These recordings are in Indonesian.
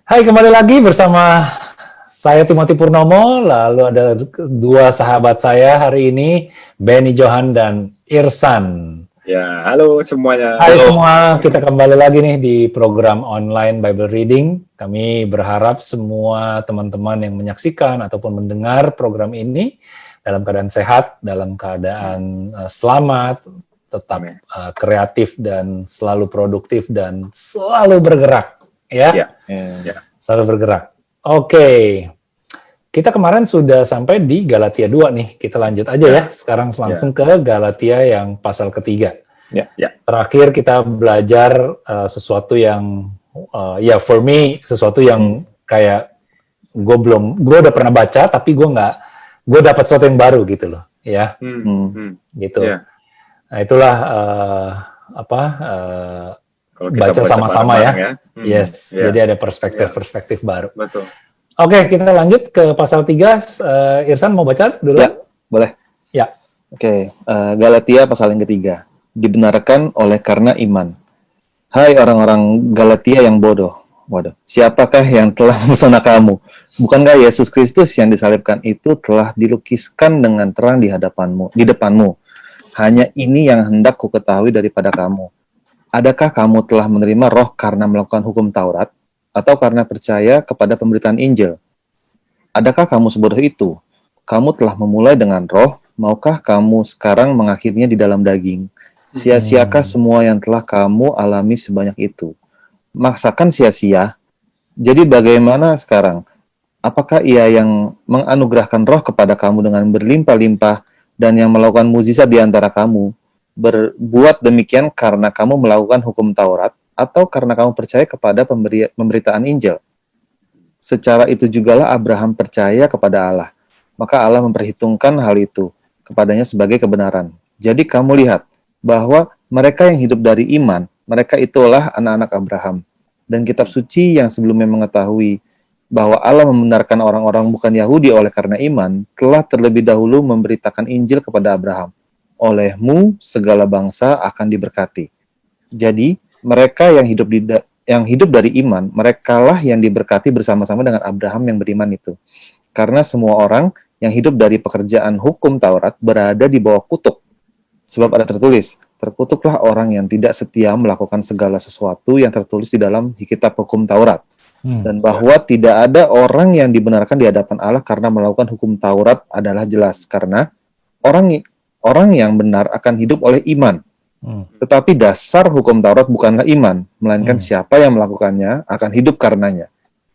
Hai, kembali lagi bersama saya Timothy Purnomo, lalu ada dua sahabat saya hari ini, Benny Johan dan Irsan. Ya, halo semuanya. Hai Halo. semua, kita kembali lagi nih di program online Bible Reading. Kami berharap semua teman-teman yang menyaksikan ataupun mendengar program ini dalam keadaan sehat, dalam keadaan selamat, tetap kreatif dan selalu produktif dan selalu bergerak. Ya. Selalu bergerak. Oke. Kita kemarin sudah sampai di Galatia 2 nih. Kita lanjut aja ya. Sekarang langsung ke Galatia yang pasal ketiga. Terakhir kita belajar sesuatu yang for me sesuatu yang kayak gue udah pernah baca tapi gue dapat sesuatu yang baru gitu loh, ya. Gitu. Nah, itulah baca sama-sama ya. Yes, jadi ada perspektif baru. Betul. Oke, kita lanjut ke pasal 3. Irsan mau baca dulu? Ya, boleh. Ya. Oke, Galatia pasal yang ketiga. Dibenarkan oleh karena iman. Hai orang-orang Galatia yang bodoh. Waduh, siapakah yang telah memesona kamu? Bukankah Yesus Kristus yang disalibkan itu telah dilukiskan dengan terang di depanmu? Hanya ini yang hendak ku ketahui daripada kamu. Adakah kamu telah menerima roh karena melakukan hukum Taurat, atau karena percaya kepada pemberitaan Injil? Adakah kamu sebodoh itu? Kamu telah memulai dengan roh, maukah kamu sekarang mengakhirinya di dalam daging? Sia-siakah semua yang telah kamu alami sebanyak itu? Maksakan sia-sia? Jadi bagaimana sekarang? Apakah ia yang menganugerahkan roh kepada kamu dengan berlimpah-limpah dan yang melakukan mukjizat di antara kamu? Berbuat demikian karena kamu melakukan hukum Taurat atau karena kamu percaya kepada pemberitaan Injil? Secara itu jugalah Abraham percaya kepada Allah, maka Allah memperhitungkan hal itu kepadanya sebagai kebenaran. Jadi kamu lihat bahwa mereka yang hidup dari iman, mereka itulah anak-anak Abraham. Dan kitab suci yang sebelumnya mengetahui bahwa Allah membenarkan orang-orang bukan Yahudi oleh karena iman, telah terlebih dahulu memberitakan Injil kepada Abraham. Olehmu segala bangsa akan diberkati. Jadi mereka yang hidup dari iman, merekalah yang diberkati bersama-sama dengan Abraham yang beriman itu. Karena semua orang yang hidup dari pekerjaan hukum Taurat berada di bawah kutuk. Sebab ada tertulis, terkutuklah orang yang tidak setia melakukan segala sesuatu yang tertulis di dalam kitab hukum Taurat. Dan bahwa tidak ada orang yang dibenarkan di hadapan Allah karena melakukan hukum Taurat adalah jelas. Karena orang yang benar akan hidup oleh iman. Tetapi dasar hukum Taurat bukanlah iman, melainkan siapa yang melakukannya akan hidup karenanya.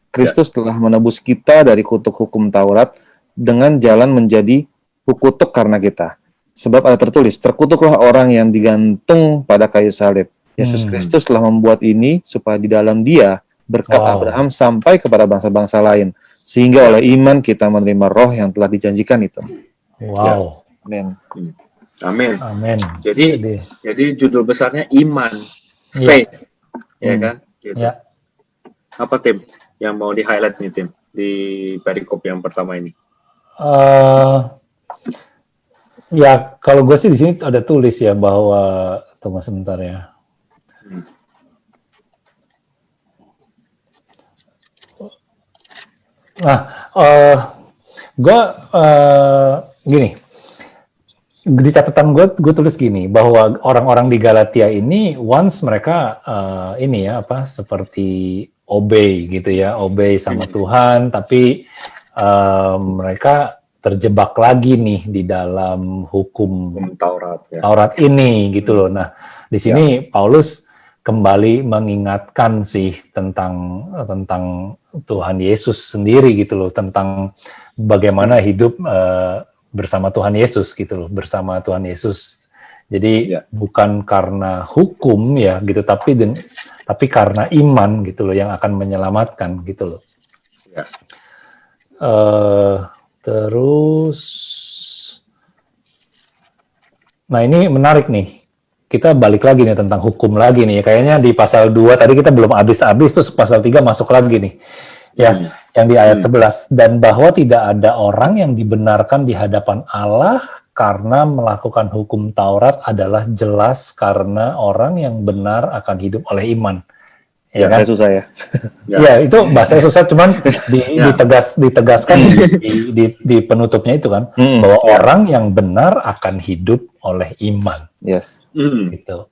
Kristus telah menebus kita dari kutuk hukum Taurat dengan jalan menjadi kutuk karena kita. Sebab ada tertulis, terkutuklah orang yang digantung pada kayu salib. Yesus Kristus telah membuat ini supaya di dalam Dia berkat Abraham sampai kepada bangsa-bangsa lain, sehingga oleh iman kita menerima roh yang telah dijanjikan itu. Wow. Amin. Amin. Jadi judul besarnya iman, faith, ya kan? Gitu. Ya. Apa Tim yang mau di-highlight nih Tim di perikop yang pertama ini? Ya kalau gue sih di sini ada tulis ya bahwa tunggu sebentar ya. Nah, gue gini. Di catatan gue tulis gini bahwa orang-orang di Galatia ini once mereka seperti obey gitu ya, obey sama Tuhan, tapi mereka terjebak lagi nih di dalam hukum Taurat ini gitu loh. Nah, di sini Paulus kembali mengingatkan sih tentang Tuhan Yesus sendiri gitu loh, tentang bagaimana hidup bersama Tuhan Yesus gitu loh, bersama Tuhan Yesus. Jadi bukan karena hukum ya gitu, tapi karena iman gitu loh yang akan menyelamatkan gitu loh. Terus, nah ini menarik nih. Kita balik lagi nih tentang hukum lagi nih. Kayaknya di pasal 2 tadi kita belum habis-habis, terus pasal 3 masuk lagi nih. Ya, yang di ayat 11. Dan bahwa tidak ada orang yang dibenarkan di hadapan Allah karena melakukan hukum Taurat adalah jelas karena orang yang benar akan hidup oleh iman. ya kan? Saya susah ya. Ya, itu bahasa susah, cuman Ya. ditegaskan di penutupnya itu kan, bahwa orang yang benar akan hidup oleh iman, Yes. gitu.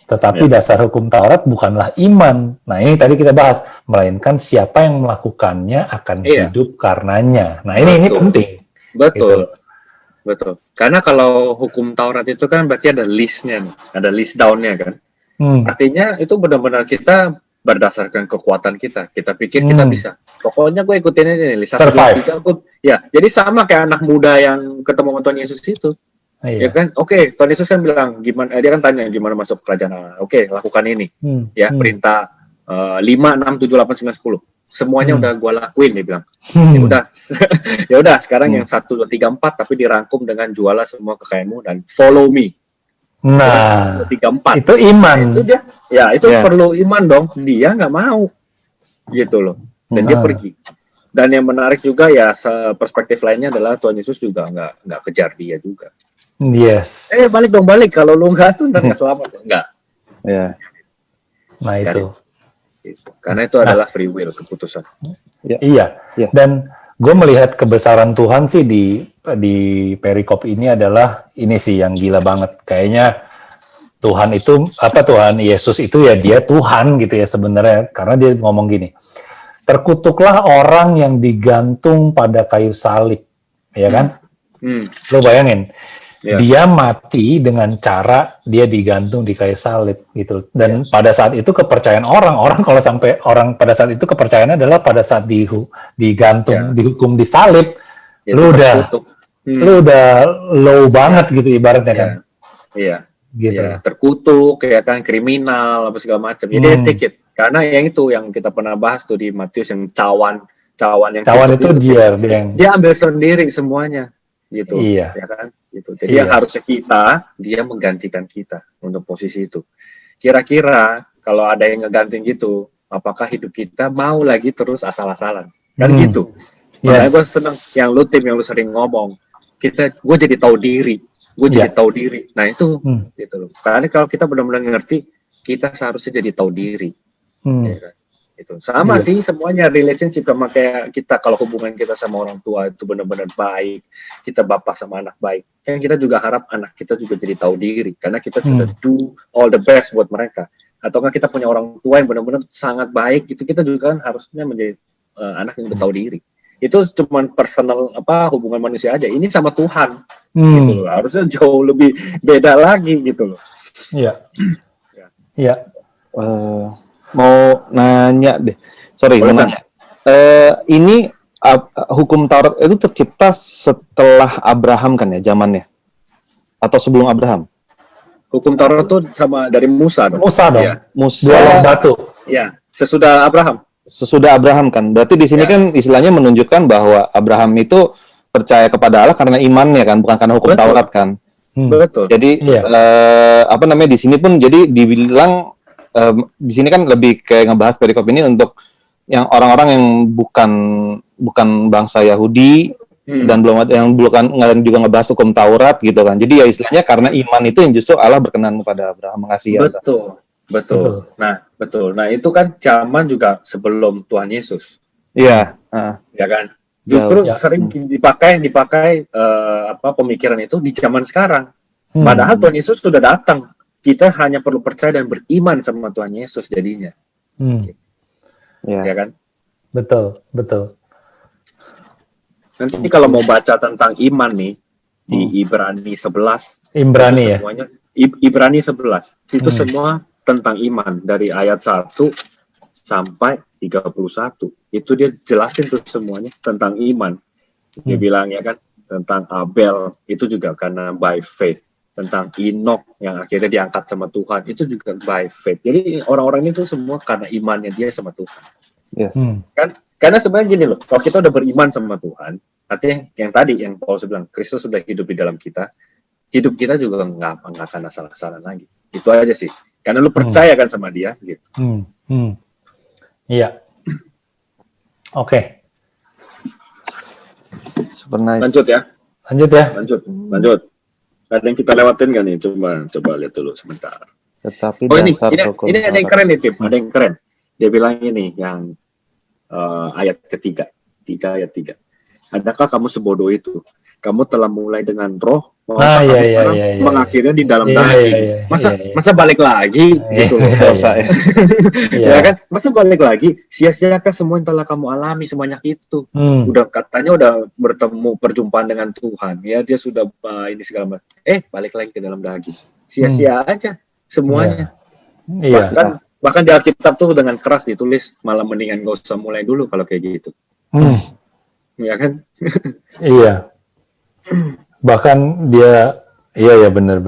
Tetapi dasar hukum Taurat bukanlah iman. Nah, ini tadi kita bahas, melainkan siapa yang melakukannya akan hidup karenanya. Nah, ini penting. Betul. Betul. Karena kalau hukum Taurat itu kan berarti ada listnya nih, ada list down-nya kan. Artinya itu benar-benar kita berdasarkan kekuatan kita. Kita pikir kita bisa. Pokoknya gue ikutin aja nih, list 1, 2, 3. Ya, jadi sama kayak anak muda yang ketemu sama Tuhan Yesus itu. Ya kan? Oke, Tuhan Yesus kan bilang, gimana? Dia kan tanya gimana masuk kerajaan Allah. Oke, lakukan ini. Ya, perintah 5, 6, 7, 8, 9, 10. Semuanya udah gue lakuin, dia bilang. Ya udah, sekarang yang 1, 2, 3, 4 tapi dirangkum dengan jualah semua kekayaanmu dan follow me. Nah, 1, 2, 3, 4. itu iman. Itu dia. Ya, itu perlu iman dong. Dia nggak mau. Gitu loh. Dan dia pergi. Dan yang menarik juga ya, perspektif lainnya adalah Tuhan Yesus juga nggak kejar dia juga. Yes. Balik dong, balik. Kalau lu nggak tuh ntar nggak selamat. Nggak. Ya. Nah, itu. Karena itu adalah free will, keputusan. Iya. Dan gue melihat kebesaran Tuhan sih di perikop ini adalah ini sih yang gila banget. Kayaknya Tuhan Yesus itu ya dia Tuhan gitu ya sebenarnya, karena dia ngomong gini. Terkutuklah orang yang digantung pada kayu salib, ya kan? Lo bayangin. Dia mati dengan cara dia digantung di kayu salib gitu. Dan pada saat itu kepercayaan orang kalau sampai orang pada saat itu kepercayaannya adalah pada saat digantung, dihukum di salib, lu udah low banget gitu ibaratnya kan. Iya. Gitu. Terkutuk, ya kan, kriminal apa segala macam. Jadi take it. Karena yang itu yang kita pernah bahas tuh di Matius yang cawan itu dia ambil sendiri semuanya. Gitu, ya kan? Gitu. Jadi yang harusnya dia menggantikan kita untuk posisi itu. Kira-kira kalau ada yang ngegantiin gitu, apakah hidup kita mau lagi terus asal-asalan? Kan gitu. Makanya gue seneng yang lu sering ngomong, gue jadi tahu diri, Nah itu, gitu loh. Karena kalau kita benar-benar ngerti, kita seharusnya jadi tahu diri. Ya kan? Itu sama sih semuanya, relationship sama kayak kita, kalau hubungan kita sama orang tua itu benar-benar baik, kita bapak sama anak baik, kan kita juga harap anak kita juga jadi tahu diri karena kita sudah do all the best buat mereka. Ataukah kita punya orang tua yang benar-benar sangat baik, itu kita juga kan harusnya menjadi anak yang tahu diri. Itu cuma personal hubungan manusia aja, ini sama Tuhan gitu loh, harusnya jauh lebih beda lagi gitu loh. Iya. Mau nanya deh, mau nanya. Ini hukum Taurat itu tercipta setelah Abraham kan ya, zamannya? Atau sebelum Abraham? Hukum Taurat itu sama dari Musa dong. Musa batu. Ya, sesudah Abraham. Sesudah Abraham kan. Berarti di sini kan istilahnya menunjukkan bahwa Abraham itu percaya kepada Allah karena imannya kan, bukan karena hukum Taurat kan. Betul. Jadi di sini pun jadi dibilang di sini kan lebih kayak ngebahas perikop ini untuk yang orang-orang yang bukan bangsa Yahudi dan belum ada yang juga ngebahas hukum Taurat gitu kan. Jadi ya istilahnya karena iman itu yang justru Allah berkenan kepada Abraham, mengasihi Allah. Betul. Nah, itu kan zaman juga sebelum Tuhan Yesus. Iya, ya kan. Justru sering dipakai pemikiran itu di zaman sekarang. Padahal Tuhan Yesus sudah datang. Kita hanya perlu percaya dan beriman sama Tuhan Yesus jadinya. Ya kan? Betul. Nanti kalau mau baca tentang iman nih, di Ibrani 11. Ibrani ya? Semuanya, Ibrani 11. Itu semua tentang iman. Dari ayat 1 sampai 31. Itu dia jelasin tuh semuanya tentang iman. Dia bilang ya kan, tentang Abel, itu juga karena by faith. Tentang Enoch yang akhirnya diangkat sama Tuhan, itu juga by faith. Jadi orang-orang itu semua karena imannya dia sama Tuhan. Yes. Kan? Karena sebenarnya gini loh, kalau kita udah beriman sama Tuhan, artinya yang tadi yang Paulus bilang, Kristus sudah hidup di dalam kita, hidup kita juga nggak akan asal-asalan lagi. Itu aja sih. Karena lu percaya kan sama dia, gitu. Iya. Oke. Lanjut ya. Lanjut. Ada yang kita lewatin kan nih? Coba lihat dulu sebentar. Tetapi ini ada yang keren nih, Tim. Ada yang keren. Dia bilang ini yang ayat ketiga, 3 ayat 3. Adakah kamu sebodoh itu? Kamu telah mulai dengan roh, mengakhirnya di dalam daging. Masa balik lagi gitu loh. Dosa ya. Ya kan? Masa balik lagi? Sia-siakah semua yang telah kamu alami sebanyak itu? Udah katanya udah perjumpaan dengan Tuhan. Ya dia sudah ini segala macam. Balik lagi ke dalam daging. Sia-sia aja semuanya. Bahkan di Alkitab tuh dengan keras ditulis, malah mendingan gak usah mulai dulu kalau kayak gitu. Iya kan? Iya. Bahkan dia, iya benar.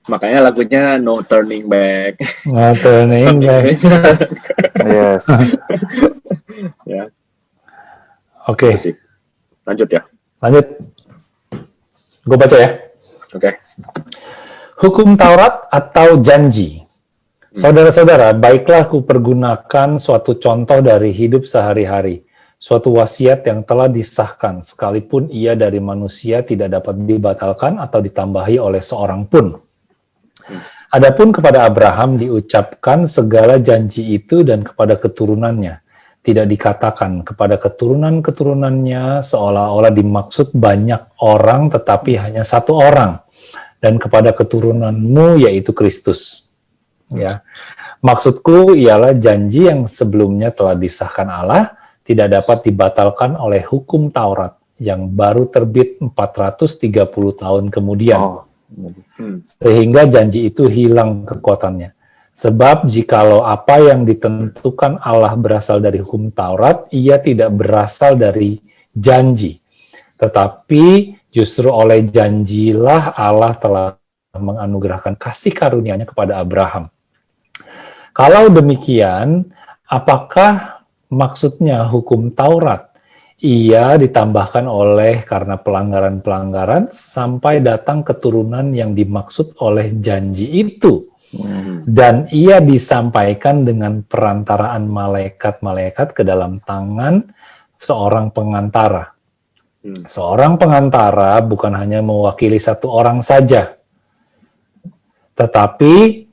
Makanya lagunya No Turning Back. No Turning Back. Yes. Ya. Oke. Lanjut ya. Lanjut. Gue baca ya. Oke. Hukum Taurat atau janji. Saudara-saudara, baiklah kupergunakan suatu contoh dari hidup sehari-hari. Suatu wasiat yang telah disahkan, sekalipun ia dari manusia tidak dapat dibatalkan atau ditambahi oleh seorang pun. Adapun kepada Abraham diucapkan segala janji itu dan kepada keturunannya. Tidak dikatakan kepada keturunan-keturunannya seolah-olah dimaksud banyak orang tetapi hanya satu orang. Dan kepada keturunanmu yaitu Kristus. Ya. Maksudku ialah janji yang sebelumnya telah disahkan Allah tidak dapat dibatalkan oleh hukum Taurat yang baru terbit 430 tahun kemudian. Sehingga janji itu hilang kekuatannya. Sebab jikalau apa yang ditentukan Allah berasal dari hukum Taurat, ia tidak berasal dari janji. Tetapi justru oleh janjilah Allah telah menganugerahkan kasih karunia-Nya kepada Abraham. Kalau demikian, apakah maksudnya hukum Taurat? Ia ditambahkan oleh karena pelanggaran-pelanggaran sampai datang keturunan yang dimaksud oleh janji itu. Dan ia disampaikan dengan perantaraan malaikat-malaikat ke dalam tangan seorang pengantara. Seorang pengantara bukan hanya mewakili satu orang saja, tetapi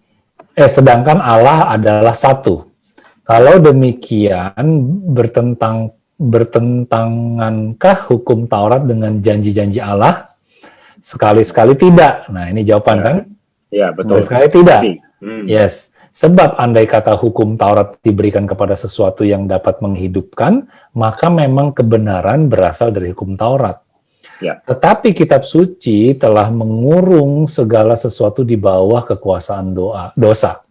sedangkan Allah adalah satu. Kalau demikian, bertentangankah hukum Taurat dengan janji-janji Allah? Sekali-sekali tidak. Nah, ini jawaban kan? Iya, betul. Sekali-sekali tidak. Yes. Sebab andai kata hukum Taurat diberikan kepada sesuatu yang dapat menghidupkan, maka memang kebenaran berasal dari hukum Taurat. Ya. Tetapi kitab suci telah mengurung segala sesuatu di bawah kekuasaan dosa.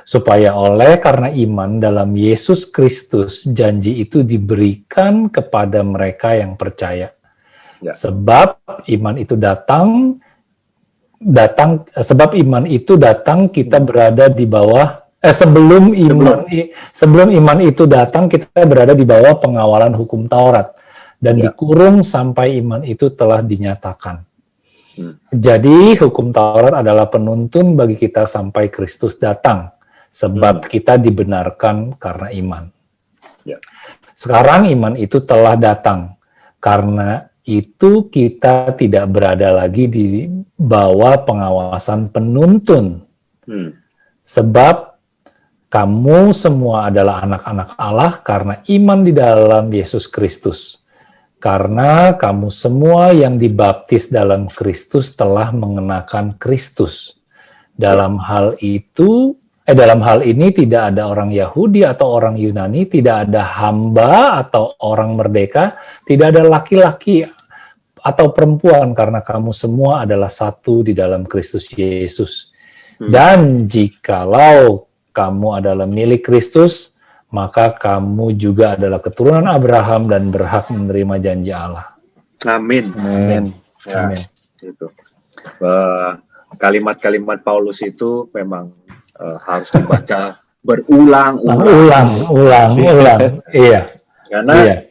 Supaya karena iman dalam Yesus Kristus, janji itu diberikan kepada mereka yang percaya. Ya. Sebab iman itu datang kita berada di bawah sebelum iman itu datang kita berada di bawah pengawalan hukum Taurat dan dikurung sampai iman itu telah dinyatakan. Jadi hukum Taurat adalah penuntun bagi kita sampai Kristus datang, sebab kita dibenarkan karena iman. Sekarang iman itu telah datang, karena itu kita tidak berada lagi di bawah pengawasan penuntun. Sebab kamu semua adalah anak-anak Allah karena iman di dalam Yesus Kristus. Karena kamu semua yang dibaptis dalam Kristus telah mengenakan Kristus. Dalam hal ini tidak ada orang Yahudi atau orang Yunani, tidak ada hamba atau orang merdeka, tidak ada laki-laki atau perempuan, karena kamu semua adalah satu di dalam Kristus Yesus. Dan jikalau kamu adalah milik Kristus, maka kamu juga adalah keturunan Abraham dan berhak menerima janji Allah. Amin. Amin. Ya, Amin. Itu. Kalimat-kalimat Paulus itu memang harus dibaca berulang-ulang. Iya. Karena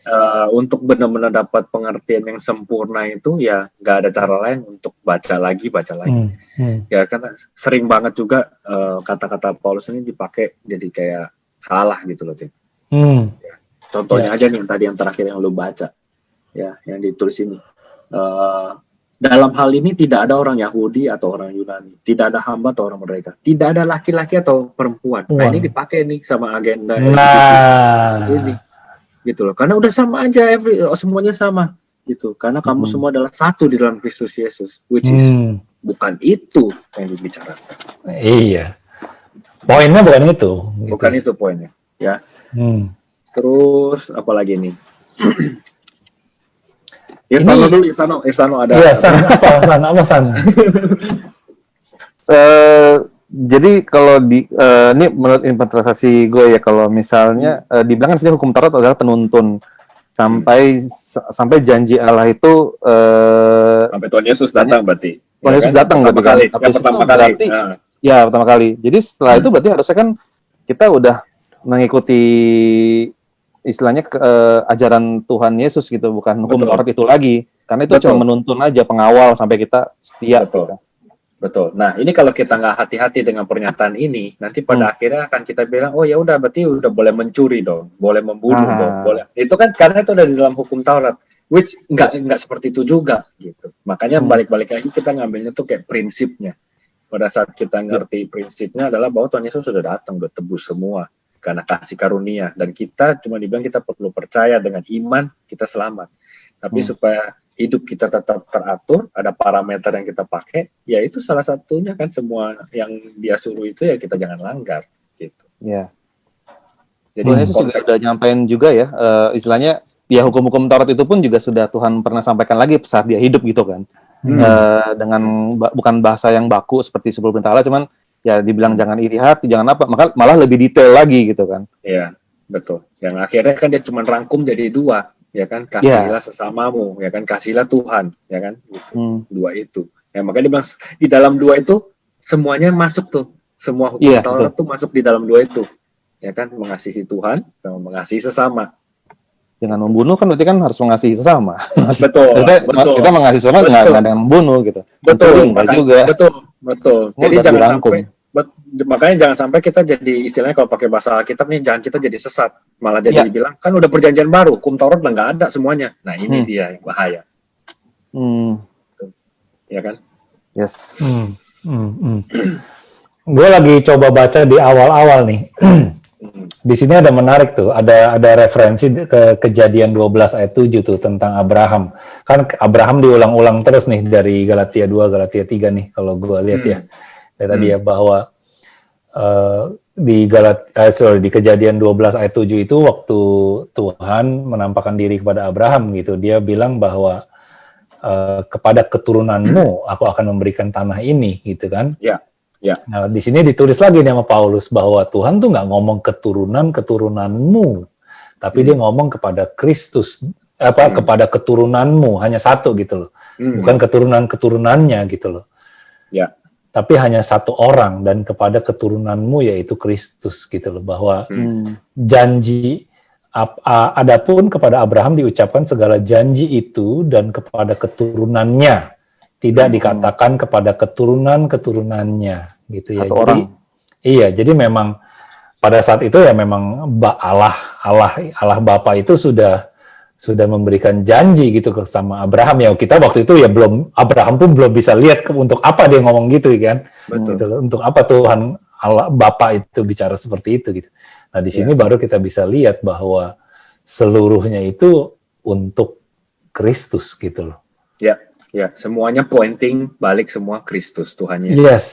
untuk benar-benar dapat pengertian yang sempurna itu ya nggak ada cara lain untuk baca lagi. Ya karena sering banget juga kata-kata Paulus ini dipakai jadi kayak salah gitu loh, Tim. Ya. Contohnya aja nih tadi yang terakhir yang lu baca, ya, yang ditulis ini. dalam hal ini tidak ada orang Yahudi atau orang Yunani, tidak ada hamba atau orang merdeka, tidak ada laki-laki atau perempuan. Nah, ini dipakai nih sama agenda ini, gitu loh. Karena udah sama aja, semuanya sama, gitu. Karena kamu semua adalah satu di dalam Kristus Yesus, which is bukan itu yang dibicarakan. Iya. Poinnya bukan itu. Gitu. Bukan itu poinnya, ya. Terus apa lagi nih? Irsano dulu, Irsano ada. Iya, San. Jadi kalau ini menurut interpretasi gue ya, kalau misalnya dibilang kan sini hukum Taurat adalah penuntun sampai janji Allah itu sampai Tuhan Yesus datang berarti. Tuhan Yesus datang pertama kali. Ya, pertama kali. Jadi setelah itu berarti harusnya kan kita udah mengikuti istilahnya ajaran Tuhan Yesus gitu, bukan hukum Taurat itu lagi. Karena itu cuma menuntun aja, pengawal sampai kita setia. Betul. Nah, ini kalau kita nggak hati-hati dengan pernyataan ini, nanti pada akhirnya akan kita bilang, oh ya udah berarti udah boleh mencuri dong, boleh membunuh dong, boleh. Itu kan karena itu udah di dalam hukum Taurat, which nggak seperti itu juga gitu. Makanya balik-balik lagi kita ngambilnya tuh kayak prinsipnya. Pada saat kita ngerti prinsipnya adalah bahwa Tuhan Yesus sudah datang, udah tebus semua karena kasih karunia, dan kita cuma dibilang kita perlu percaya dengan iman kita selamat. Tapi supaya hidup kita tetap teratur, ada parameter yang kita pakai, ya itu salah satunya kan semua yang dia suruh itu ya kita jangan langgar gitu. Iya. Jadi Yesus juga udah nyampein juga ya, istilahnya ya hukum-hukum Taurat itu pun juga sudah Tuhan pernah sampaikan lagi saat dia hidup gitu kan. Dengan bukan bahasa yang baku seperti sebelum perintah Allah, cuman ya dibilang jangan iri hati, jangan apa, maka malah lebih detail lagi gitu kan. Iya, betul. Yang akhirnya kan dia cuma rangkum jadi 2, ya kan, kasihlah sesamamu, ya kan, kasihlah Tuhan, ya kan, gitu. 2 itu. Ya makanya dia bilang di dalam 2 itu semuanya masuk tuh, semua hukum Taurat tuh masuk di dalam 2 itu, ya kan, mengasihi Tuhan sama mengasihi sesama. Jangan membunuh kan berarti kan harus mengasihi sesama. Betul. Kita mengasihi sesama nggak ada yang membunuh gitu. Betul. Juga. Betul. Jadi jangan sampai, makanya jangan sampai kita jadi istilahnya kalau pakai bahasa Alkitab nih, jangan kita jadi sesat, malah jadi bilang kan udah perjanjian baru, hukum Taurat udah nggak ada semuanya. Nah ini dia yang bahaya. Ya kan? Yes. Gue lagi coba baca di awal-awal nih. Di sini ada menarik tuh, ada referensi ke Kejadian 12 ayat 7 tuh tentang Abraham. Kan Abraham diulang-ulang terus nih dari Galatia 2, Galatia 3 nih kalau gue lihat ya. Tadi ya bahwa di Kejadian 12 ayat 7 itu waktu Tuhan menampakkan diri kepada Abraham gitu. Dia bilang bahwa kepada keturunanmu aku akan memberikan tanah ini gitu kan. Ya. Nah, di sini ditulis lagi nih sama Paulus bahwa Tuhan tuh nggak ngomong keturunanmu, tapi dia ngomong kepada Kristus, kepada keturunanmu, hanya satu gitu loh, bukan keturunannya gitu loh. Ya. Tapi hanya satu orang dan kepada keturunanmu yaitu Kristus gitu loh, bahwa janji adapun kepada Abraham diucapkan segala janji itu dan kepada keturunannya. Tidak dikatakan kepada keturunannya gitu ya. Jadi jadi memang pada saat itu ya memang Allah Bapa itu sudah memberikan janji gitu sama Abraham ya. Kita waktu itu ya Abraham pun belum bisa lihat untuk apa dia ngomong gitu kan. Betul. Gitu, untuk apa Tuhan Allah Bapa itu bicara seperti itu gitu. Nah, di sini baru kita bisa lihat bahwa seluruhnya itu untuk Kristus gitu loh. Ya, semuanya pointing balik semua Kristus, Tuhan Yesus. Yes,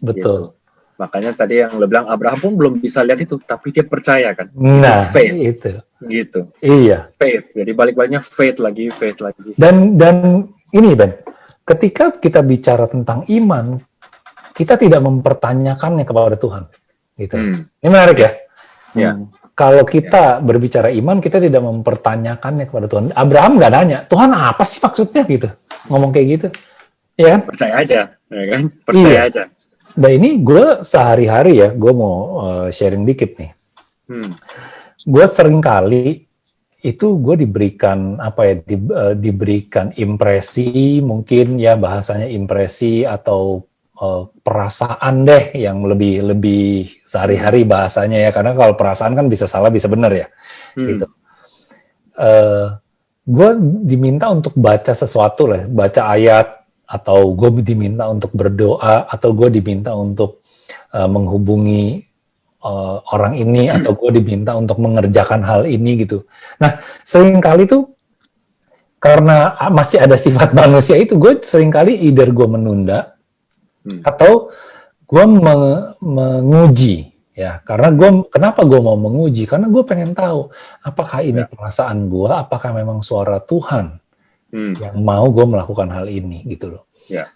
betul. Gitu. Makanya tadi yang lo bilang Abraham pun belum bisa lihat itu, tapi dia percaya kan. Nah, faith. Itu. Gitu. Iya. Faith. Jadi balik-baliknya faith lagi. Dan ini Ben, ketika kita bicara tentang iman, kita tidak mempertanyakannya kepada Tuhan. Gitu. Ini menarik ya. Ya. Kalau kita berbicara iman, kita tidak mempertanyakannya kepada Tuhan. Abraham nggak nanya, Tuhan apa sih maksudnya gitu? Ngomong kayak gitu. Ya kan? Percaya aja. Ya kan? Percaya aja. Nah ini gue sehari-hari ya, gue mau sharing dikit nih. Gue seringkali itu gue diberikan diberikan impresi, mungkin ya bahasanya impresi atau perasaan deh yang lebih sehari-hari bahasanya ya, karena kalau perasaan kan bisa salah bisa benar ya gitu. Gue diminta untuk baca sesuatu lah, baca ayat atau gue diminta untuk berdoa, atau gue diminta untuk menghubungi orang ini, atau gue diminta untuk mengerjakan hal ini gitu. Nah, seringkali tuh karena masih ada sifat manusia itu, gue seringkali either gue menunda atau gue menguji. Ya, karena kenapa gue mau menguji? Karena gue pengen tahu apakah ini perasaan gue, apakah memang suara Tuhan yang mau gue melakukan hal ini gitu loh. Ya.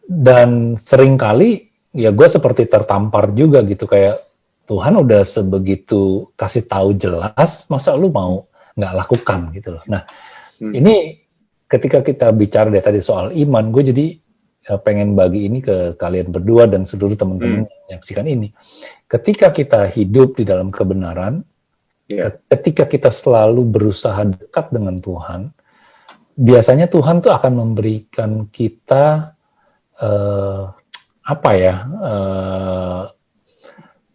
Dan seringkali ya gue seperti tertampar juga gitu, kayak Tuhan udah sebegitu kasih tahu jelas, masa lu mau nggak lakukan gitu loh. Nah, ini ketika kita bicara dari tadi soal iman, gue jadi pengen bagi ini ke kalian berdua dan seluruh teman-teman yang menyaksikan ini. Ketika kita hidup di dalam kebenaran, ketika kita selalu berusaha dekat dengan Tuhan, biasanya Tuhan tuh akan memberikan kita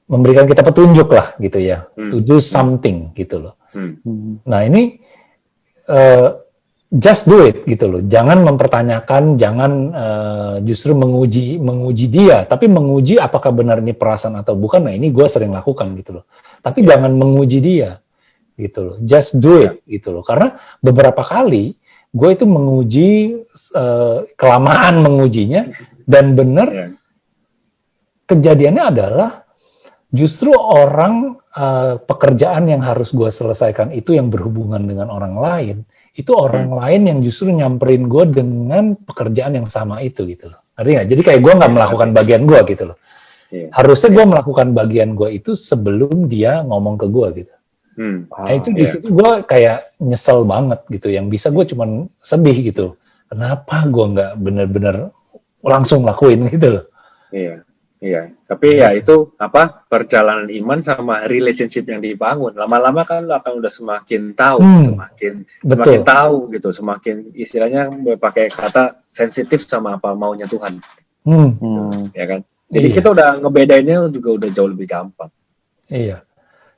memberikan kita petunjuk lah gitu ya, to do something gitu loh. Nah ini just do it gitu loh. Jangan mempertanyakan, jangan justru menguji dia, tapi menguji apakah benar ini perasaan atau bukan. Nah ini gue sering lakukan gitu loh. Tapi jangan menguji dia gitu loh. Just do it gitu loh. Karena beberapa kali gue itu menguji, kelamaan mengujinya, dan benar kejadiannya adalah justru orang pekerjaan yang harus gue selesaikan itu yang berhubungan dengan orang lain. Itu orang lain yang justru nyamperin gue dengan pekerjaan yang sama itu gitu loh. Ngerti nggak? Jadi kayak gue nggak melakukan bagian gue gitu loh. Harusnya gue melakukan bagian gue itu sebelum dia ngomong ke gue gitu. Nah itu di situ gue kayak nyesel banget gitu. Yang bisa gue cuman sedih gitu. Kenapa gue nggak bener-bener langsung lakuin gitu loh. Iya, tapi ya itu perjalanan iman sama relationship yang dibangun. Lama-lama kan lo akan udah semakin tahu, semakin tahu gitu, semakin istilahnya pakai kata sensitif sama apa maunya Tuhan. Ya kan? Jadi kita udah ngebedainnya juga udah jauh lebih gampang. Iya.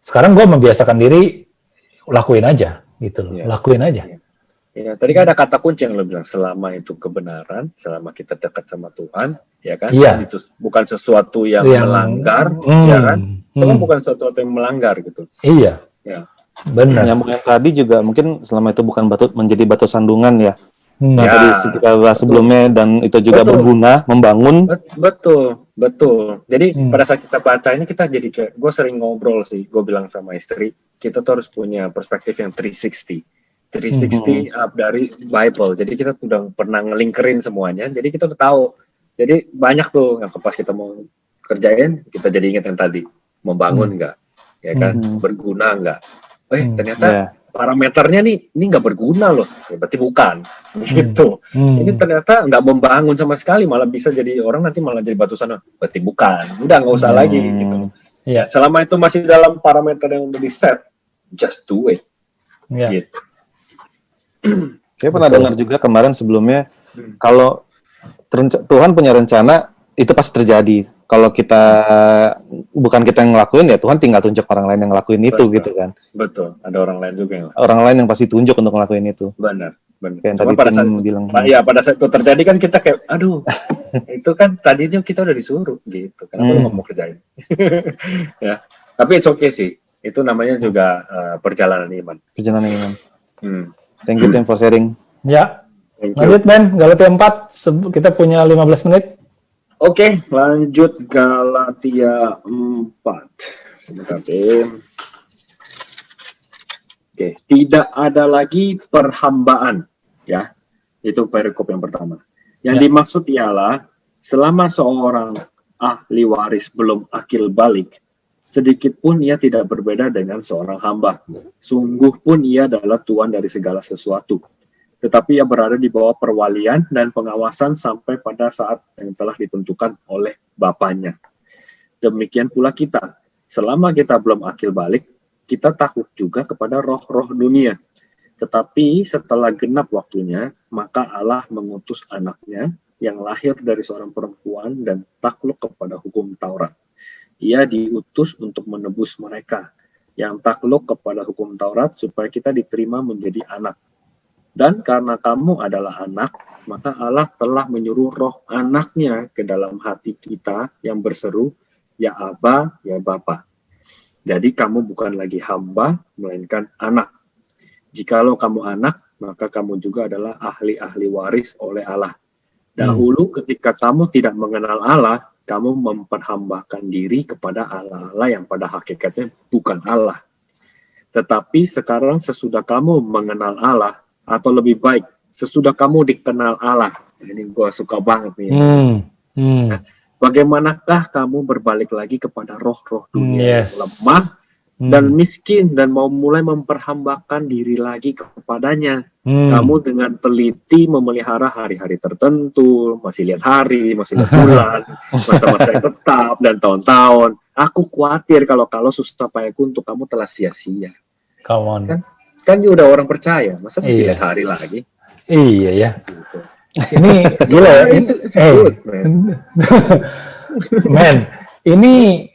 Sekarang gue membiasakan diri lakuin aja gitu loh. Lakuin aja. Ya, tadi kan ada kata kunci yang lo bilang, selama itu kebenaran, selama kita dekat sama Tuhan, ya kan? Itu bukan sesuatu yang melanggar, ya kan? Itu kan bukan sesuatu yang melanggar gitu. Iya. Ya. Benar. Yang tadi juga mungkin selama itu bukan menjadi batu sandungan ya. Yang tadi kita bahas sebelumnya, dan itu juga berguna, membangun. Betul. Jadi pada saat kita baca ini, kita jadi kayak, gue sering ngobrol sih, gue bilang sama istri, kita tuh harus punya perspektif yang 360 dari Bible. Jadi kita udah pernah ngelingkerin semuanya. Jadi kita udah tahu. Jadi banyak tuh yang pas kita mau kerjain, kita jadi ingat yang tadi. Membangun nggak? Ya kan? Berguna nggak? Ternyata parameternya ini nggak berguna loh. Ya, berarti bukan. Gitu. Ini ternyata nggak membangun sama sekali. Malah bisa jadi orang nanti malah jadi batu sana. Berarti bukan. Udah nggak usah lagi. Gitu. Selama itu masih dalam parameter yang udah di-set, just do it. Gitu. Saya pernah dengar juga kemarin sebelumnya, kalau Tuhan punya rencana, itu pasti terjadi. Kalau bukan kita yang ngelakuin, ya Tuhan tinggal tunjuk orang lain yang ngelakuin itu gitu kan. Betul, ada orang lain juga yang orang lain yang pasti tunjuk untuk ngelakuin itu. Benar. Cuma pada saat itu terjadi kan kita kayak, aduh, itu kan tadinya kita udah disuruh gitu. Kenapa lu nggak mau kerjain? Ya, tapi it's okay sih. Itu namanya juga perjalanan iman. Thank you Tim for sharing. Ya. Lanjut Ben, Galatia 4, kita punya 15 menit. Oke, lanjut Galatia 4. Sebentar, Tim. Oke, tidak ada lagi perhambaan, ya. Itu perikop yang pertama. Yang dimaksud ialah, selama seorang ahli waris belum akil balik, sedikit pun ia tidak berbeda dengan seorang hamba. Sungguh pun ia adalah tuan dari segala sesuatu. Tetapi ia berada di bawah perwalian dan pengawasan sampai pada saat yang telah ditentukan oleh Bapaknya. Demikian pula kita. Selama kita belum akil balik, kita takut juga kepada roh-roh dunia. Tetapi setelah genap waktunya, maka Allah mengutus anaknya yang lahir dari seorang perempuan dan takluk kepada hukum Taurat. Ia diutus untuk menebus mereka yang takluk kepada hukum Taurat supaya kita diterima menjadi anak. Dan karena kamu adalah anak, maka Allah telah menyuruh roh anaknya ke dalam hati kita yang berseru, ya Aba, ya Bapa. Jadi kamu bukan lagi hamba, melainkan anak. Jikalau kamu anak, maka kamu juga adalah ahli-ahli waris oleh Allah. Dahulu ketika kamu tidak mengenal Allah, kamu memperhambakan diri kepada Allah-Allah yang pada hakikatnya bukan Allah. Tetapi sekarang sesudah kamu mengenal Allah, atau lebih baik, sesudah kamu dikenal Allah. Ini gue suka banget nih. Nah, bagaimanakah kamu berbalik lagi kepada roh-roh dunia yang lemah dan miskin dan mau mulai memperhambakan diri lagi kepadanya? Kamu dengan teliti memelihara hari-hari tertentu, masih lihat hari, masih lihat bulan, masa-masa yang tetap dan tahun-tahun. Aku khawatir kalau susah payahku untuk kamu telah sia-sia. Come on. Kan dia udah orang percaya, masa masih lihat hari lagi? Iya ya. Gitu. Ini gila ya. Men, ini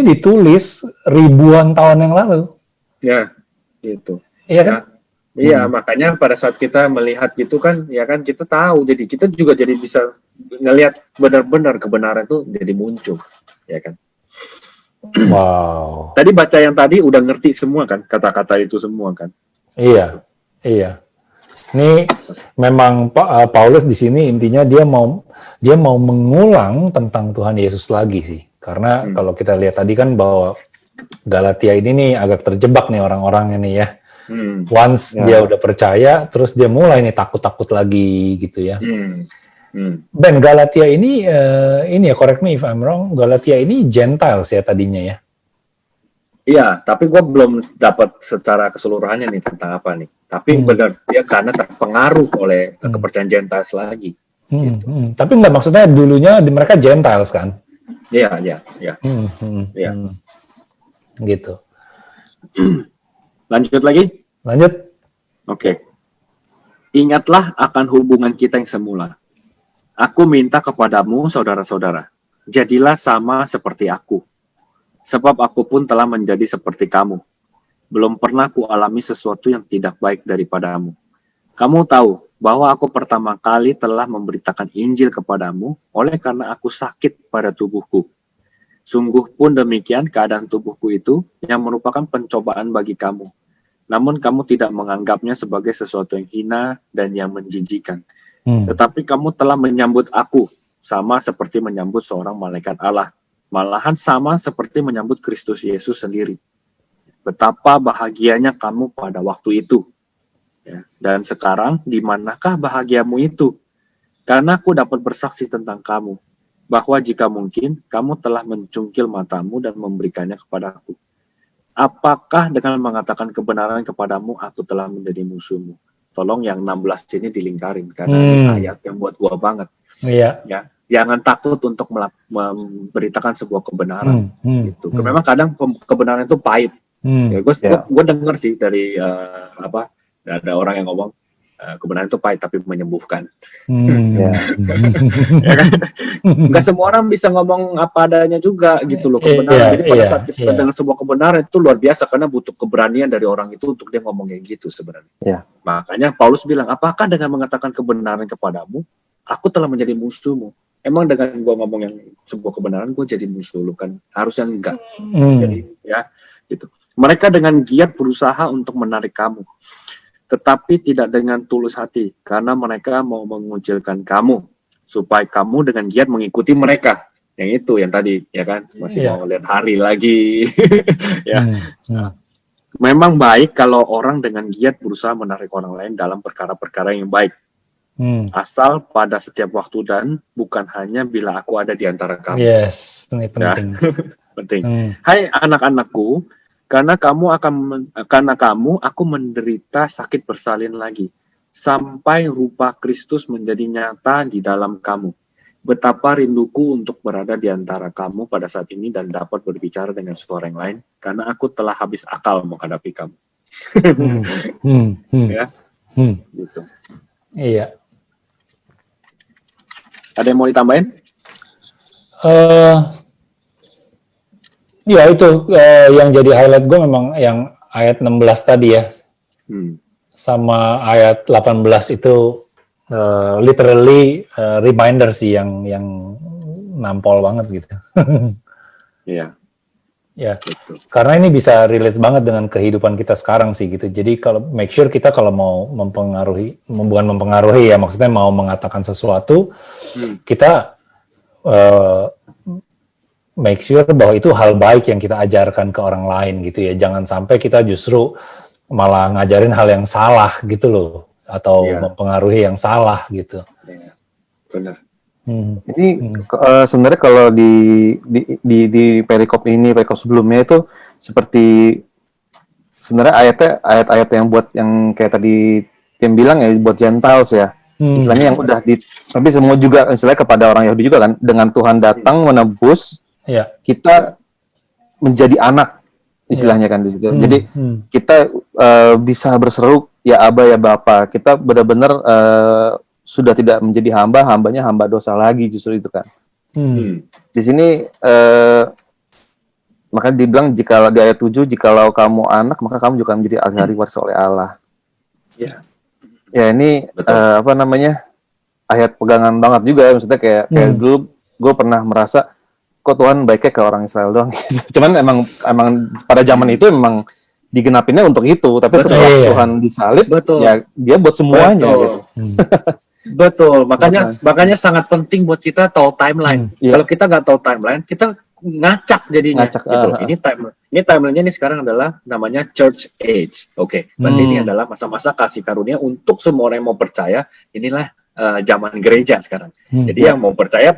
ditulis ribuan tahun yang lalu. Ya, gitu. Iya kan? Iya, makanya pada saat kita melihat gitu kan, ya kan kita tahu, jadi kita juga jadi bisa ngelihat benar-benar kebenaran itu jadi muncul, ya kan? Wow. Tadi baca yang tadi udah ngerti semua kan, kata-kata itu semua kan? Iya. Ini memang Paulus di sini intinya dia mau mengulang tentang Tuhan Yesus lagi sih. Karena kalau kita lihat tadi kan bahwa Galatia ini nih agak terjebak nih orang-orang ini ya. Once dia udah percaya, terus dia mulai nih takut-takut lagi gitu ya. Ben, Galatia ini ya, correct me if I'm wrong, Galatia ini Gentiles ya tadinya ya? Iya, tapi gue belum dapat secara keseluruhannya nih tentang apa nih. Tapi benar, dia karena terpengaruh oleh kepercayaan Gentiles lagi. Gitu. Tapi enggak, maksudnya dulunya mereka Gentiles kan? Iya. Gitu. Lanjut lagi? Lanjut. Oke. Ingatlah akan hubungan kita yang semula. Aku minta kepadamu, saudara-saudara, jadilah sama seperti aku. Sebab aku pun telah menjadi seperti kamu. Belum pernah kualami sesuatu yang tidak baik daripadamu. Kamu tahu bahwa aku pertama kali telah memberitakan Injil kepadamu oleh karena aku sakit pada tubuhku. Sungguh pun demikian keadaan tubuhku itu yang merupakan pencobaan bagi kamu. Namun kamu tidak menganggapnya sebagai sesuatu yang hina dan yang menjijikan. Tetapi kamu telah menyambut aku sama seperti menyambut seorang malaikat Allah. Malahan sama seperti menyambut Kristus Yesus sendiri. Betapa bahagianya kamu pada waktu itu. Ya, dan sekarang, di manakah bahagiamu itu? Karena aku dapat bersaksi tentang kamu, bahwa jika mungkin, kamu telah mencungkil matamu dan memberikannya kepadaku. Apakah dengan mengatakan kebenaran kepadamu, aku telah menjadi musuhmu? Tolong yang 16 ini dilingkarin, karena ini ayat yang buat gua banget. Iya. Ya, jangan takut untuk memberitakan sebuah kebenaran. Gitu. Memang kadang kebenaran itu pahit. Ya, gue denger sih dari ada orang yang ngomong kebenaran itu pahit tapi menyembuhkan. Ya kan? Nggak semua orang bisa ngomong apa adanya juga gitu loh kebenaran. Jadi pada saat kita dengan sebuah kebenaran itu luar biasa karena butuh keberanian dari orang itu untuk dia ngomong kayak gitu sebenarnya. Makanya Paulus bilang, apakah dengan mengatakan kebenaran kepadamu, aku telah menjadi musuhmu? Emang dengan gue ngomong yang sebuah kebenaran gue jadi musuh lu kan? Harusnya enggak. Jadi ya gitu. Mereka dengan giat berusaha untuk menarik kamu, tetapi tidak dengan tulus hati, karena mereka mau mengucilkan kamu, supaya kamu dengan giat mengikuti mereka. Yang itu, yang tadi, ya kan? Masih mau lihat hari lagi. Ya. Memang baik kalau orang dengan giat berusaha menarik orang lain dalam perkara-perkara yang baik. Asal pada setiap waktu dan bukan hanya bila aku ada di antara kamu. Yes, ini penting. Ya. Penting. Hai anak-anakku, karena kamu aku menderita sakit bersalin lagi, sampai rupa Kristus menjadi nyata di dalam kamu. Betapa rinduku untuk berada di antara kamu pada saat ini dan dapat berbicara dengan suara yang lain, karena aku telah habis akal menghadapi kamu. Ya, gitu. Iya. Ada yang mau ditambahin? Ya itu yang jadi highlight gue memang yang ayat 16 tadi ya. sama ayat 18 itu literally reminder sih yang nampol banget gitu. Iya. Ya, karena ini bisa relate banget dengan kehidupan kita sekarang sih gitu. Jadi kalau make sure kita kalau mau bukan mempengaruhi ya, maksudnya mau mengatakan sesuatu, kita make sure bahwa itu hal baik yang kita ajarkan ke orang lain gitu ya. Jangan sampai kita justru malah ngajarin hal yang salah gitu loh, atau mempengaruhi yang salah gitu. Iya, benar. Ini sebenarnya kalau di perikop sebelumnya itu seperti sebenarnya ayat-ayat yang buat yang kayak tadi Tim bilang ya, buat Gentiles ya, istilahnya yang udah tapi semua juga istilahnya kepada orang Yahudi juga kan, dengan Tuhan datang menebus kita menjadi anak istilahnya kan di situ. Jadi kita bisa berseru ya Aba ya Bapa, kita benar-benar sudah tidak menjadi hambanya hamba dosa lagi, justru itu kan. Di sini maka dibilang jika di ayat 7, jikalau kamu anak maka kamu juga menjadi ahli waris oleh Allah. Ya ini ayat pegangan banget juga, maksudnya kayak dulu gue pernah merasa kok Tuhan baiknya ke orang Israel doang gitu. Cuman emang pada zaman itu memang digenapinnya untuk itu, tapi setelah Tuhan disalib ya dia buat semuanya gitu. Betul, makanya sangat penting buat kita tahu timeline. Kalau kita nggak tahu timeline, kita ngacak jadinya. Gitu. Ini timelinenya ini sekarang adalah namanya Church Age. Berarti ini adalah masa-masa kasih karunia untuk semua orang yang mau percaya. Inilah zaman gereja sekarang. Jadi yang mau percaya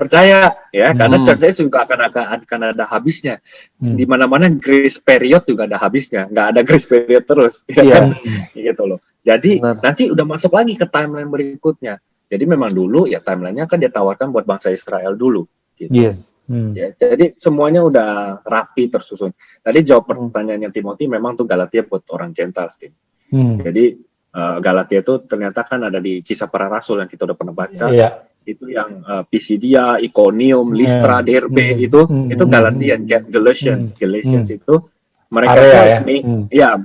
ya, karena Church Age juga akan ada habisnya. Di mana-mana grace period juga ada habisnya, nggak ada grace period terus. Gitu loh. Jadi nanti udah masuk lagi ke timeline berikutnya. Jadi memang dulu ya timelinenya kan ditawarkan buat bangsa Israel dulu. Gitu. Ya, jadi semuanya udah rapi tersusun. Tadi jawab pertanyaannya Timothy, memang tuh Galatia buat orang Gentiles, Tim. Jadi Galatia itu ternyata kan ada di Kisah Para Rasul yang kita udah pernah baca. Itu yang Pisidia, Iconium, Listra, Derbe itu Galatian, Galatians itu mereka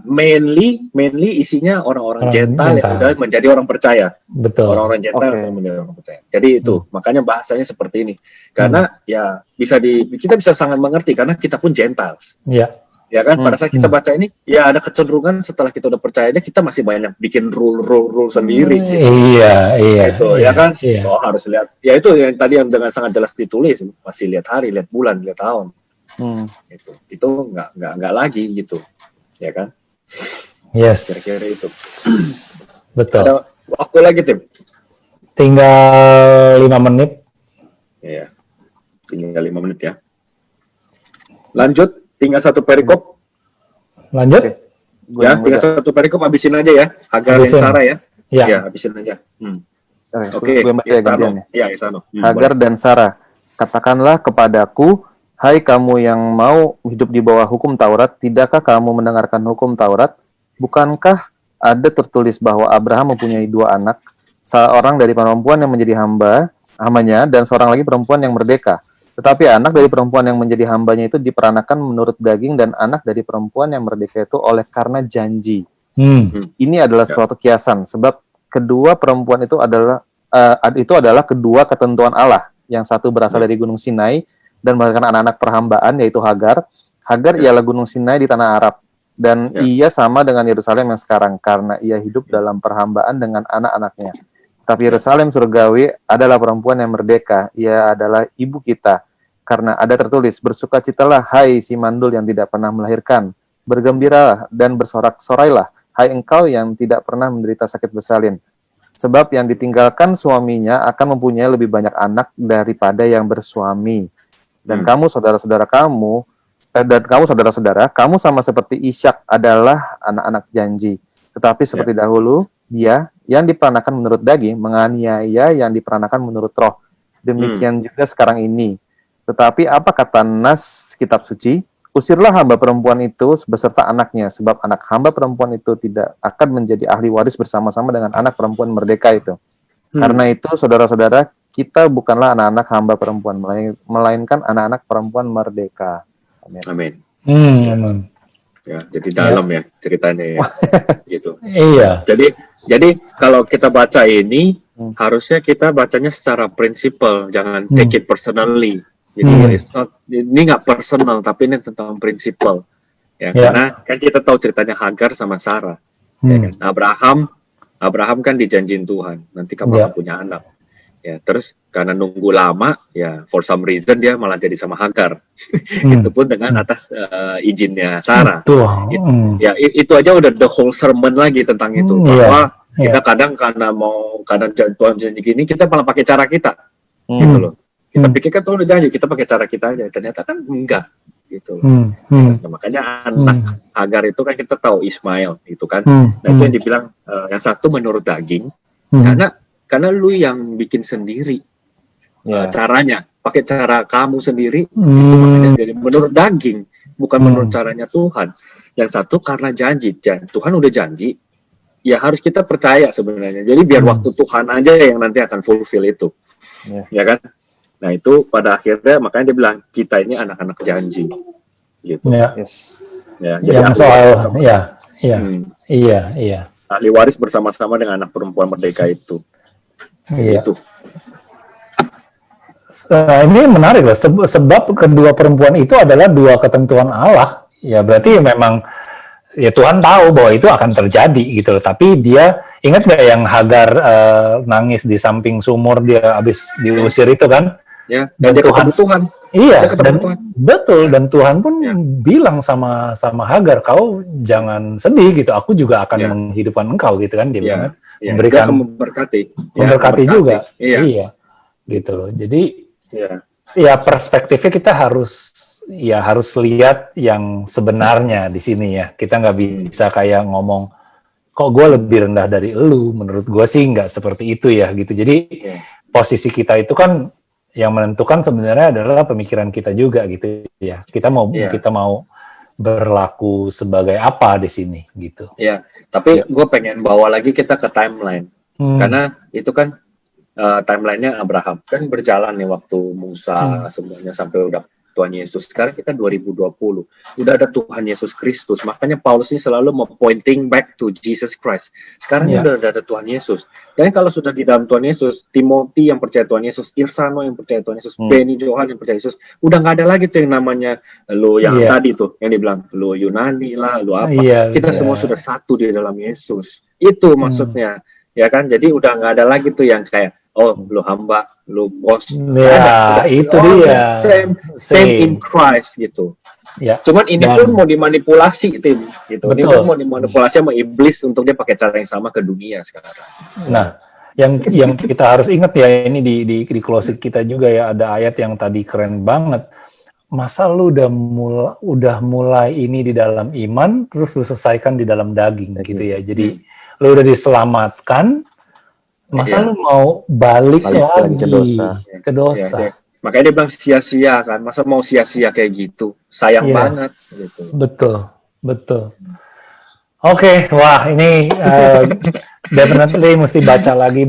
mainly isinya orang-orang Gentile yang udah menjadi orang percaya. Betul. Orang-orang Gentile yang menjadi orang percaya. Jadi itu makanya bahasanya seperti ini. Karena ya kita bisa sangat mengerti karena kita pun Gentiles. Ya kan, pada saat kita baca ini ya ada kecenderungan setelah kita udah percaya aja kita masih banyak bikin rule sendiri. Gitu. Itu ya kan. Oh harus lihat. Ya itu yang tadi yang dengan sangat jelas ditulis, masih lihat hari, lihat bulan, lihat tahun. Itu nggak lagi gitu, ya kan? Kira-kira itu. Betul. Ada waktu lagi, Tim? Tinggal 5 menit. Iya, tinggal 5 menit ya. Lanjut, tinggal satu perikop. Lanjut? Ya, tinggal satu perikop, habisin aja ya. Hagar dan Sarah ya. Ya, habisin aja. Oke, Isano. Hagar dan Sarah, katakanlah kepadaku, hai kamu yang mau hidup di bawah hukum Taurat, tidakkah kamu mendengarkan hukum Taurat? Bukankah ada tertulis bahwa Abraham mempunyai 2 anak, seorang dari perempuan yang menjadi hambanya, dan seorang lagi perempuan yang merdeka. Tetapi anak dari perempuan yang menjadi hambanya itu diperanakan menurut daging, dan anak dari perempuan yang merdeka itu oleh karena janji. Ini adalah suatu kiasan, sebab kedua perempuan itu adalah kedua ketentuan Allah. Yang satu berasal dari Gunung Sinai, dan melahirkan anak-anak perhambaan, yaitu Hagar. Hagar ialah Gunung Sinai di tanah Arab, dan ia sama dengan Yerusalem yang sekarang, karena ia hidup dalam perhambaan dengan anak-anaknya. Tapi Yerusalem surgawi adalah perempuan yang merdeka, ia adalah ibu kita, karena ada tertulis, bersukacitalah hai si mandul yang tidak pernah melahirkan, bergembiralah dan bersorak-sorailah, hai engkau yang tidak pernah menderita sakit bersalin. Sebab yang ditinggalkan suaminya akan mempunyai lebih banyak anak daripada yang bersuami. Dan kamu saudara-saudara, kamu sama seperti Ishak adalah anak-anak janji. Tetapi seperti dahulu, dia yang diperanakan menurut daging menganiaya yang diperanakan menurut roh. Demikian juga sekarang ini. Tetapi apa kata nas kitab suci? Usirlah hamba perempuan itu beserta anaknya, sebab anak hamba perempuan itu tidak akan menjadi ahli waris bersama-sama dengan anak perempuan merdeka itu. Karena itu, saudara-saudara, kita bukanlah anak-anak hamba perempuan, melainkan anak-anak perempuan merdeka. Amin. Amin. ya. Jadi dalam ya ceritanya ya. Gitu. Iya. Jadi kalau kita baca ini harusnya kita bacanya secara prinsipal, jangan take it personally. Jadi ini nggak personal, tapi ini tentang prinsipal. Ya, karena kan kita tahu ceritanya Hagar sama Sarah. Ya kan? Abraham kan dijanjiin Tuhan, nanti kamu akan punya anak. Ya, terus karena nunggu lama, ya for some reason dia malah jadi sama Hagar. Itu pun dengan atas izinnya Sarah. Itu aja udah the whole sermon lagi tentang itu. Bahwa kita kadang karena Tuhan janji gini, kita malah pakai cara kita. Gitu loh. Kita pikir kan Tuhan udah janji, kita pakai cara kita aja. Ternyata kan enggak. Gitu. Nah, makanya anak Hagar itu kan kita tahu Ismail itu kan. Nah itu yang dibilang yang satu menurut daging, karena lu yang bikin sendiri caranya, pakai cara kamu sendiri, itu makanya jadi menurut daging, bukan menurut caranya Tuhan. Yang satu karena janji, Tuhan udah janji, ya harus kita percaya sebenarnya. Jadi biar waktu Tuhan aja yang nanti akan fulfill itu, ya kan? Nah itu pada akhirnya makanya dia bilang kita ini anak-anak janji, gitu. Ya, jadi yang soal, iya. Ahli waris bersama-sama dengan anak perempuan merdeka itu. Gitu. Ini menarik lah, sebab kedua perempuan itu adalah dua ketentuan Allah. Ya berarti memang ya Tuhan tahu bahwa itu akan terjadi gitu loh. Tapi dia ingat nggak yang Hagar nangis di samping sumur dia habis diusir itu kan? Ya, dan dia ketemu Tuhan. Iya, betul. Dan Tuhan pun bilang sama Hagar, kau jangan sedih gitu. Aku juga akan menghidupkan engkau gitu kan dia bilang kan. Memberikan memberkati juga. Iya. Gitu loh. Jadi ya perspektifnya kita harus lihat yang sebenarnya di sini ya. Kita nggak bisa kayak ngomong kok gue lebih rendah dari elu. Menurut gue sih nggak seperti itu ya gitu. Jadi posisi kita itu kan yang menentukan sebenarnya adalah pemikiran kita juga gitu ya. Kita mau berlaku sebagai apa di sini gitu. Ya, tapi gue pengen bawa lagi kita ke timeline. Karena itu kan timelinenya Abraham kan berjalan nih waktu Musa semuanya sampai udah Tuhan Yesus. Sekarang kita 2020, udah ada Tuhan Yesus Kristus. Makanya Paulus ini selalu mau pointing back to Jesus Christ. Sekarang udah ada Tuhan Yesus. Dan kalau sudah di dalam Tuhan Yesus, Timothy yang percaya Tuhan Yesus, Irsano yang percaya Tuhan Yesus, Benny Johan yang percaya Yesus, udah nggak ada lagi tuh yang namanya lo yang tadi tuh yang dibilang lo Yunani lah, lo apa. Kita semua sudah satu di dalam Yesus. Itu maksudnya, ya kan? Jadi udah nggak ada lagi tuh yang kayak lu hamba, lu bos. Ya, itu dia. Same in Christ gitu. Ya. Cuman ini pun mau dimanipulasi tim gitu. Betul. Ini pun mau dimanipulasi sama iblis untuk dia pakai cara yang sama ke dunia sekarang. Nah, yang kita harus ingat ya ini di closing kita juga ya ada ayat yang tadi keren banget. Masa lu udah mulai ini di dalam iman terus lu selesaikan di dalam daging gitu ya. Jadi lu udah diselamatkan. Masa lu mau balik lagi ke dosa. Ya. Makanya dia bilang sia-sia kan. Masa mau sia-sia kayak gitu? Sayang banget. Gitu. Betul. Oke, wah ini definitely mesti baca lagi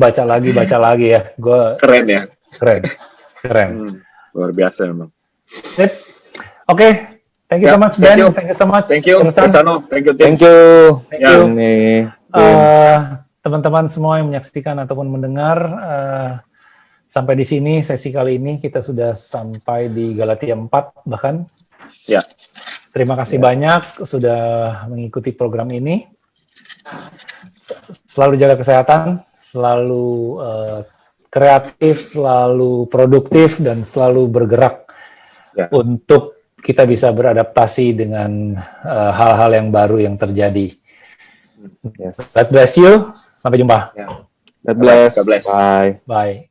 ya. Keren ya. Keren. Luar biasa emang. Oke. Thank you so much Ben. Thank you so much. Thank you Irsano. Thank you. Teman-teman semua yang menyaksikan ataupun mendengar, sampai di sini sesi kali ini kita sudah sampai di Galatia 4 bahkan. Ya. Terima kasih banyak sudah mengikuti program ini. Selalu jaga kesehatan, selalu kreatif, selalu produktif, dan selalu bergerak untuk kita bisa beradaptasi dengan hal-hal yang baru yang terjadi. God bless you. Sampai jumpa. God bless. God bless. Bye. Bye.